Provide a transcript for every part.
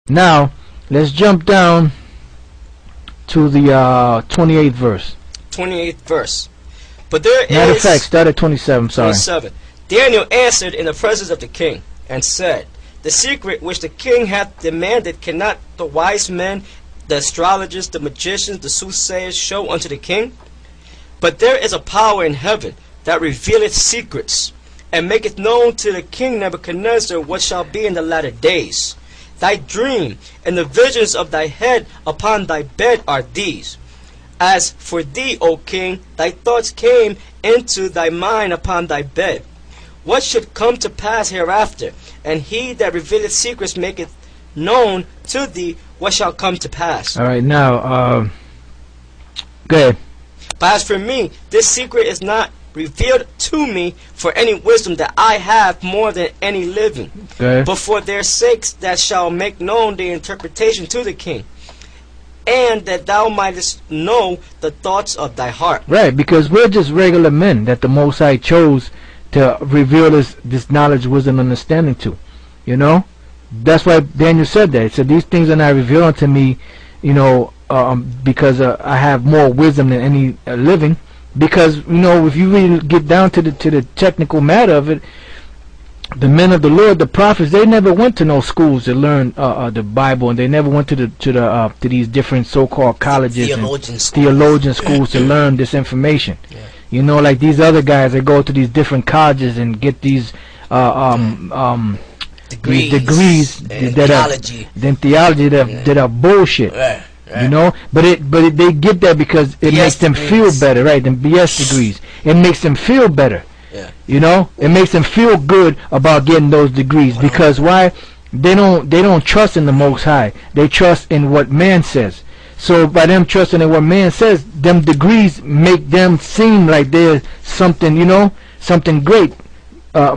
Now, let's jump down to the 28th verse. 28th verse. But there Matter of is... fact, start at 27, sorry. 27. Daniel answered in the presence of the king, and said, The secret which the king hath demanded cannot the wise men, the astrologers, the magicians, the soothsayers show unto the king? But there is a power in heaven that revealeth secrets, and maketh known to the king Nebuchadnezzar what shall be in the latter days. Thy dream and the visions of thy head upon thy bed are these. As for thee, O king, thy thoughts came into thy mind upon thy bed. What should come to pass hereafter? And he that revealeth secrets maketh known to thee what shall come to pass. Alright, now, go ahead. But as for me, this secret is not revealed to me for any wisdom that I have more than any living, but for their sakes that shall make known the interpretation to the king, and that thou mightest know the thoughts of thy heart. Right, because we're just regular men that the Most High chose to reveal this knowledge, wisdom, understanding to. You know, that's why Daniel said that. He said, "These things are not revealed unto me, you know, because I have more wisdom than any living." Because, you know, if you really get down to the technical matter of it, the men of the Lord, the prophets, they never went to no schools to learn the Bible, and they never went to these different so-called colleges and theologian schools to learn this information. Yeah. You know, like these other guys, they go to these different colleges and get these degrees that are bullshit. Right. You know, but they get that because it makes them feel better, right? Them BS degrees, it makes them feel better. Yeah. You know, it makes them feel good about getting those degrees, because why? They don't trust in the Most High. They trust in what man says. So by them trusting in what man says, them degrees make them seem like they're something, you know, something great,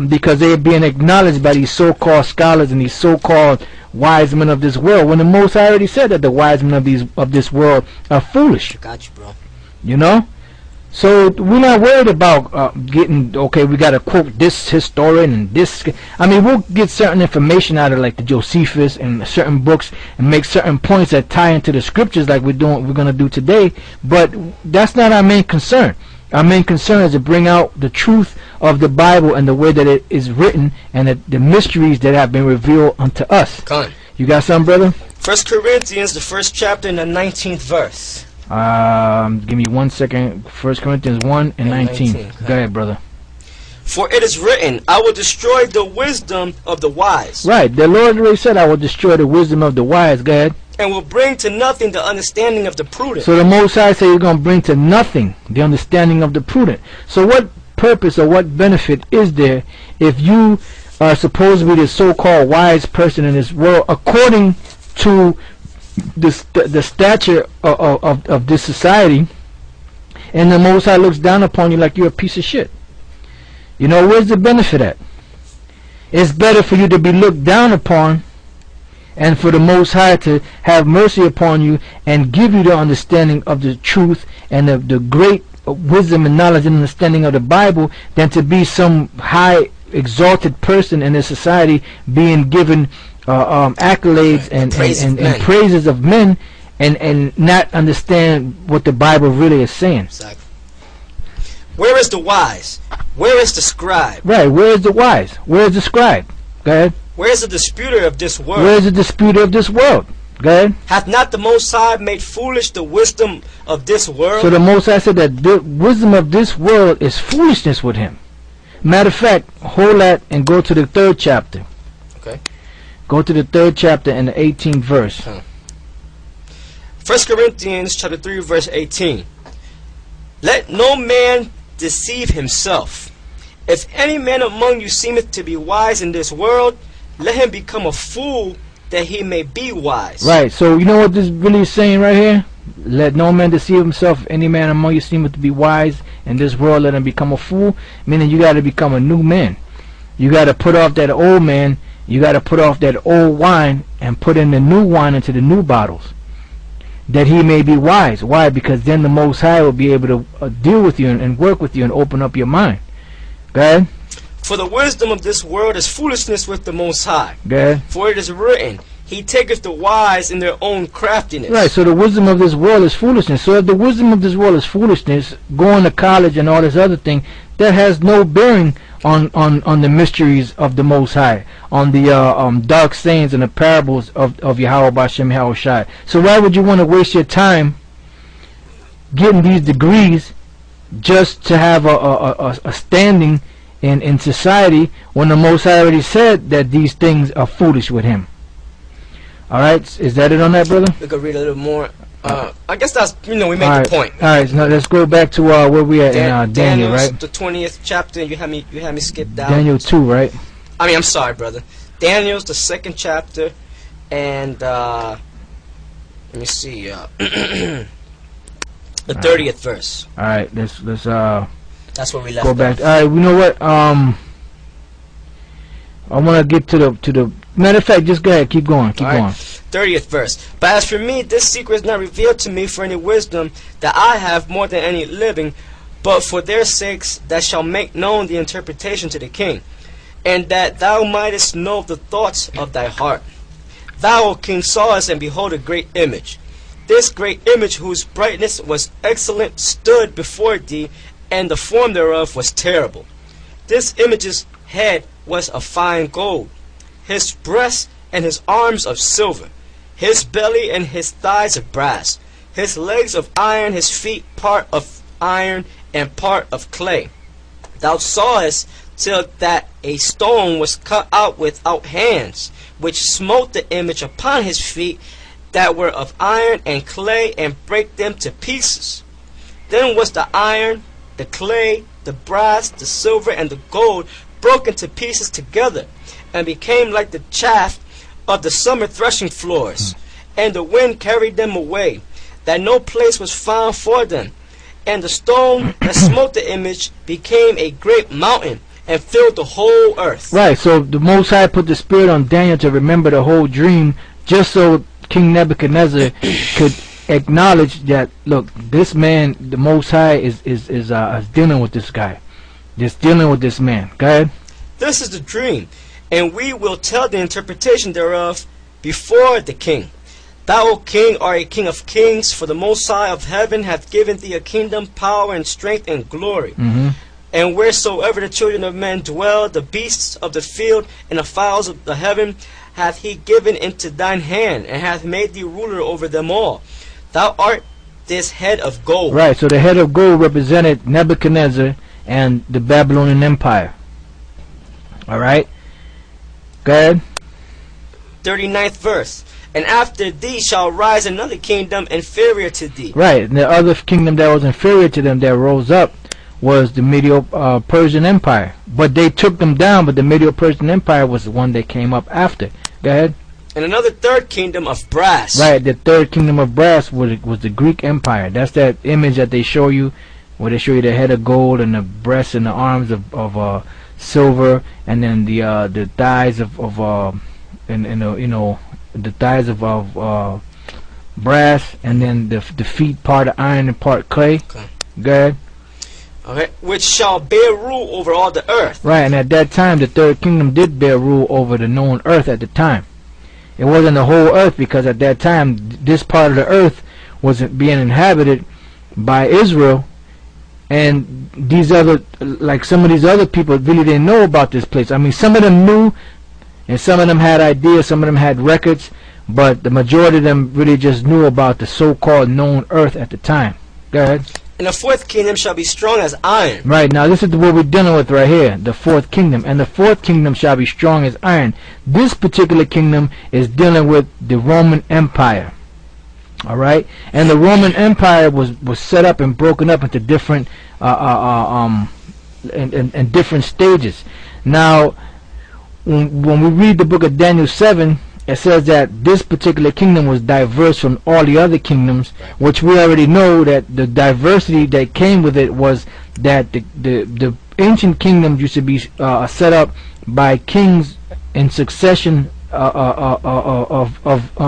because they're being acknowledged by these so-called scholars and these so-called wise men of this world, when the Most High already said that the wise men of this world are foolish. Got you, bro. You know, so we're not worried about getting, okay, we got to quote this historian and this. I mean, we'll get certain information out of like the Josephus and certain books and make certain points that tie into the scriptures, like we're gonna do today. But that's not our main concern. Our main concern is to bring out the truth of the Bible and the way that it is written, and the mysteries that have been revealed unto us. Come on. You got something, brother? 1 Corinthians, the 1st chapter and the 19th verse. Give me 1 second. 1 Corinthians 1 and 19. Go ahead, brother. For it is written, I will destroy the wisdom of the wise. Right. The Lord already said, I will destroy the wisdom of the wise. Go ahead. And will bring to nothing the understanding of the prudent. So the Most High said He's going to bring to nothing the understanding of the prudent. So what purpose or what benefit is there if you are supposed to be the so-called wise person in this world, according to the stature of this society, and the Most High looks down upon you like you're a piece of shit? You know, where's the benefit at? It's better for you to be looked down upon, and for the Most High to have mercy upon you and give you the understanding of the truth and the great wisdom and knowledge and understanding of the Bible, than to be some high exalted person in this society being given accolades and praises of men, and not understand what the Bible really is saying. Exactly. Where is the wise? Where is the scribe? Right, where is the wise? Where is the scribe? Go ahead. Where is the disputer of this world? Where is the disputer of this world? Go ahead. Hath not the Most High made foolish the wisdom of this world? So the Most High said that the wisdom of this world is foolishness with Him. Matter of fact, hold that and go to the 3rd chapter. Okay. Go to the 3rd chapter and the 18th verse. 1 Corinthians chapter 3 verse 18. Let no man deceive himself. If any man among you seemeth to be wise in this world, let him become a fool, that he may be wise. Right, so you know what this really is saying right here? Let no man deceive himself. If any man among you seemeth to be wise in this world, let him become a fool. Meaning you got to become a new man. You got to put off that old man. You got to put off that old wine and put in the new wine into the new bottles, that he may be wise. Why? Because then the Most High will be able to deal with you and work with you and open up your mind. Go ahead. For the wisdom of this world is foolishness with the Most High. Go ahead. For it is written, He taketh the wise in their own craftiness. Right, so the wisdom of this world is foolishness. So if the wisdom of this world is foolishness, going to college and all this other thing, that has no bearing on the mysteries of the Most High, on the dark sayings and the parables of Yahweh Bashem Yahweh Shai. So why would you want to waste your time getting these degrees just to have a standing in society when the Most High already said that these things are foolish with him? Alright, is that it on that, brother? We could read a little more. I guess that's, we made the point. Alright, so now let's go back to where we at in Daniel, right? The 20th chapter, you had me skip down. Daniel 2, right? I mean, I'm sorry, brother. Daniel's the 2nd chapter, and let me see, the 30th verse. Alright, let's that's where we left go back. off. Alright, you know what? I want to get to the matter of fact, just go ahead, keep going. 30th verse. But as for me, this secret is not revealed to me for any wisdom that I have more than any living, but for their sakes that shall make known the interpretation to the king, and that thou mightest know the thoughts of thy heart. Thou, O king, sawest and behold a great image. This great image, whose brightness was excellent, stood before thee, and the form thereof was terrible. This image's head was of fine gold, his breast and his arms of silver, his belly and his thighs of brass, his legs of iron, his feet part of iron and part of clay. Thou sawest till that a stone was cut out without hands, which smote the image upon his feet that were of iron and clay, and brake them to pieces. Then was the iron, the clay, the brass, the silver, and the gold broken to pieces together, and became like the chaff of the summer threshing floors, and the wind carried them away, that no place was found for them. And the stone that smote the image became a great mountain, and filled the whole earth. Right, so the Most High put the spirit on Daniel to remember the whole dream, just so King Nebuchadnezzar could acknowledge that, look, this man, the Most High, is dealing with this guy. Just dealing with this man. Go ahead. This is the dream, and we will tell the interpretation thereof before the king. Thou, O king, art a king of kings, for the Most High of heaven hath given thee a kingdom, power, and strength, and glory. And wheresoever the children of men dwell, the beasts of the field and the fowls of the heaven hath he given into thine hand, and hath made thee ruler over them all. Thou art this head of gold. Right, so the head of gold represented Nebuchadnezzar and the Babylonian Empire. Alright? Go ahead. 39th verse. And after thee shall rise another kingdom inferior to thee. Right, and the other kingdom that was inferior to them that rose up was the Medo-Persian Empire. But they took them down, but the Medo-Persian Empire was the one that came up after. Go ahead. And another third kingdom of brass. Right, the third kingdom of brass was the Greek Empire. That's that image that they show you, where they show you the head of gold and the breasts and the arms of silver, and then the thighs of the thighs of brass, and then the feet part of iron and part clay. Okay. Go ahead. Okay, which shall bear rule over all the earth. Right, and at that time the third kingdom did bear rule over the known earth at the time. It wasn't the whole earth, because at that time this part of the earth wasn't being inhabited by Israel, and these other, like some of these other people really didn't know about this place. I mean, some of them knew, and some of them had ideas, some of them had records, but the majority of them really just knew about the so-called known earth at the time. Go ahead. And the fourth kingdom shall be strong as iron. Right, now this is what we're dealing with right here, the fourth kingdom. And the fourth kingdom shall be strong as iron. This particular kingdom is dealing with the Roman Empire. Alright? And the Roman Empire was set up and broken up into different in different stages. Now, when we read the book of Daniel 7, it says that this particular kingdom was diverse from all the other kingdoms, which we already know that the diversity that came with it was that the ancient kingdoms used to be set up by kings in succession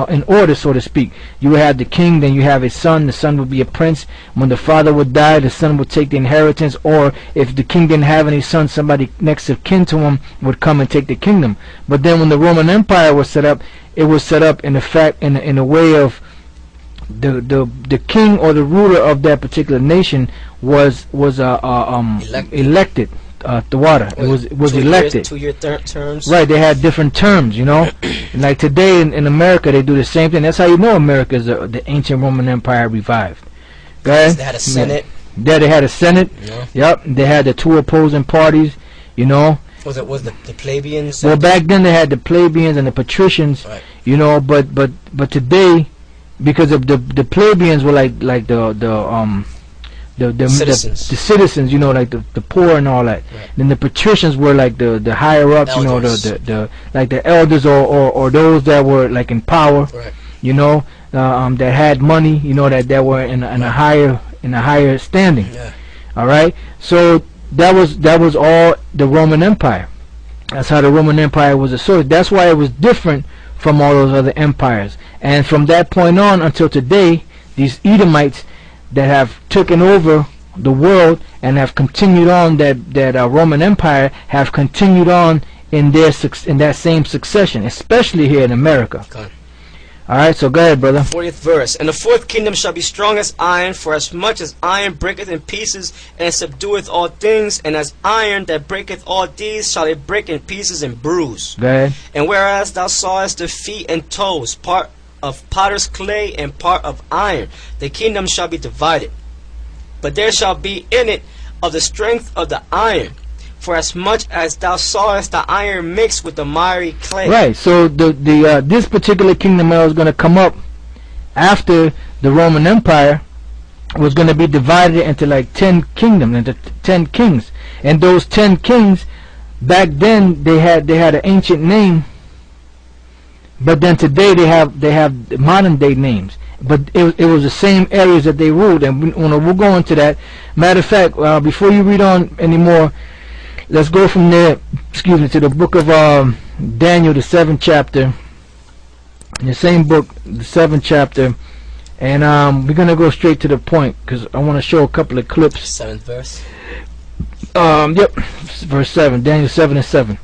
in order, so to speak. You would have the king, then you have his son. The son would be a prince. When the father would die, the son would take the inheritance, or if the king didn't have any sons, somebody next of kin to him would come and take the kingdom. But then when the Roman Empire was set up, it was set up in a way of the king or the ruler of that particular nation was elected. The water. It was elected. 2-year terms. Right, they had different terms, you know. Like today in America, they do the same thing. That's how you know America is the ancient Roman Empire revived. Okay? They had a senate. Yeah, they had a senate. Yeah. Yep, they had the two opposing parties, you know. Was the plebeians? Well, back then they had the plebeians and the patricians, right. You know. But today, because of the plebeians were like the citizens. the citizens, you know, like the poor and all that. Right. Then the patricians were like the higher ups, you know, the like the elders or those that were like in power, right. You know, that had money, you know, that were in a higher standing. Yeah. All right. So that was all the Roman Empire. That's how the Roman Empire was associated. That's why it was different from all those other empires. And from that point on until today, these Edomites that have taken over the world and have continued on that Roman Empire have continued on in that same succession, especially here in America. Okay. All right, so go ahead, brother. 40th verse. And the fourth kingdom shall be strong as iron, for as much as iron breaketh in pieces and subdueth all things, and as iron that breaketh all these shall it break in pieces and bruise. Go ahead. And whereas thou sawest the feet and toes, part of potter's clay and part of iron, the kingdom shall be divided. But there shall be in it of the strength of the iron, for as much as thou sawest the iron mixed with the miry clay. Right. So this particular kingdom that was going to come up after the Roman Empire was going to be divided into like 10 kingdoms, into 10 kings, and those 10 kings back then they had an ancient name. But then today they have modern day names. But it was the same areas that they ruled, and we'll go into that. Matter of fact, before you read on anymore, let's go from there. Excuse me, to the book of Daniel, the 7th chapter. In the same book, the 7th chapter, and we're gonna go straight to the point because I want to show a couple of clips. 7th verse. Yep, verse 7. Daniel 7 and 7.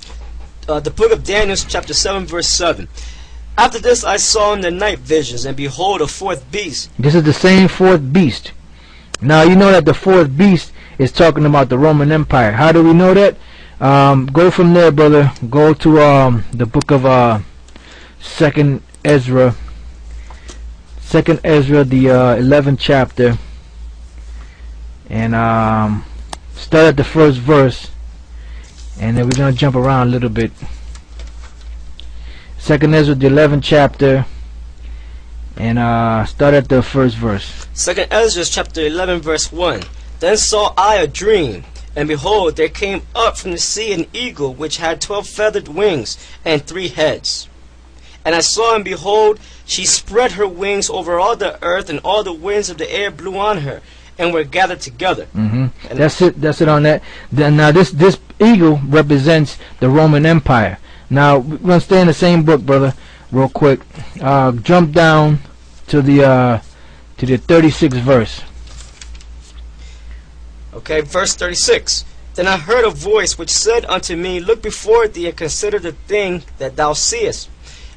The book of Daniel, chapter 7, verse 7. After this I saw in the night visions, and behold, a fourth beast. This is the same fourth beast. Now you know that the fourth beast is talking about the Roman Empire. How do we know that? Go from there, brother. Go to the book of 2nd Ezra. 2nd Ezra, the 11th chapter, and start at the first verse, and then we're gonna jump around a little bit. 2nd Ezra, the 11th chapter, and start at the first verse. 2nd Ezra, chapter 11, verse 1. Then saw I a dream, and behold, there came up from the sea an eagle, which had 12 feathered wings and 3 heads. And I saw, and behold, she spread her wings over all the earth, and all the winds of the air blew on her, and were gathered together. Mm-hmm. That's it on that. Now this eagle represents the Roman Empire. Now we're gonna stay in the same book, brother, real quick. Jump down to the 36th verse. Okay, verse 36. Then I heard a voice which said unto me, Look before thee, and consider the thing that thou seest.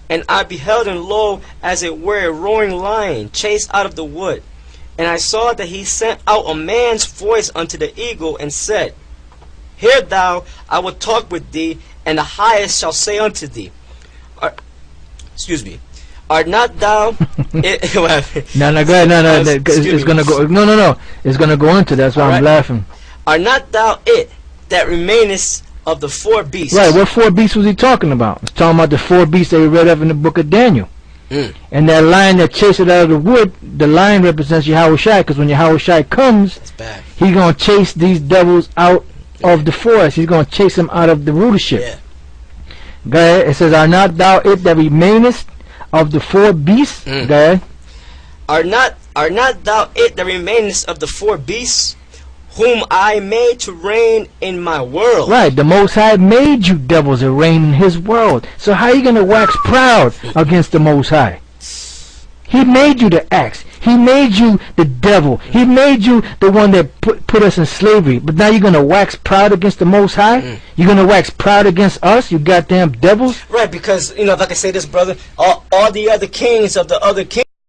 And I beheld, and lo, as it were a roaring lion, chased out of the wood. And I saw that he sent out a man's voice unto the eagle, and said, Hear thou, I will talk with thee, and the highest shall say unto thee, Art not thou? No, go ahead. No, it's gonna go. No. It's gonna go into. That's why I'm laughing. Are not thou it that remainest of the 4 beasts? Right. What 4 beasts was he talking about? He's talking about the 4 beasts that he read of in the book of Daniel. And that lion that chased it out of the wood, the lion represents Yahushua, because when Yahushua comes, he's gonna chase these devils out of the forest. He's gonna chase them out of the rulership. Yeah. Go ahead. It says, Are not thou it that remainest of the 4 beasts? Go ahead. Are not thou it that remainest of the 4 beasts, whom I made to reign in my world. Right, the Most High made you devils to reign in His world. So how are you going to wax proud against the Most High? He made you the axe. He made you the devil. He made you the one that put us in slavery. But now you're going to wax proud against the Most High? You're going to wax proud against us, you goddamn devils? Right, because, if I can say this, brother, all the other kings of the other kings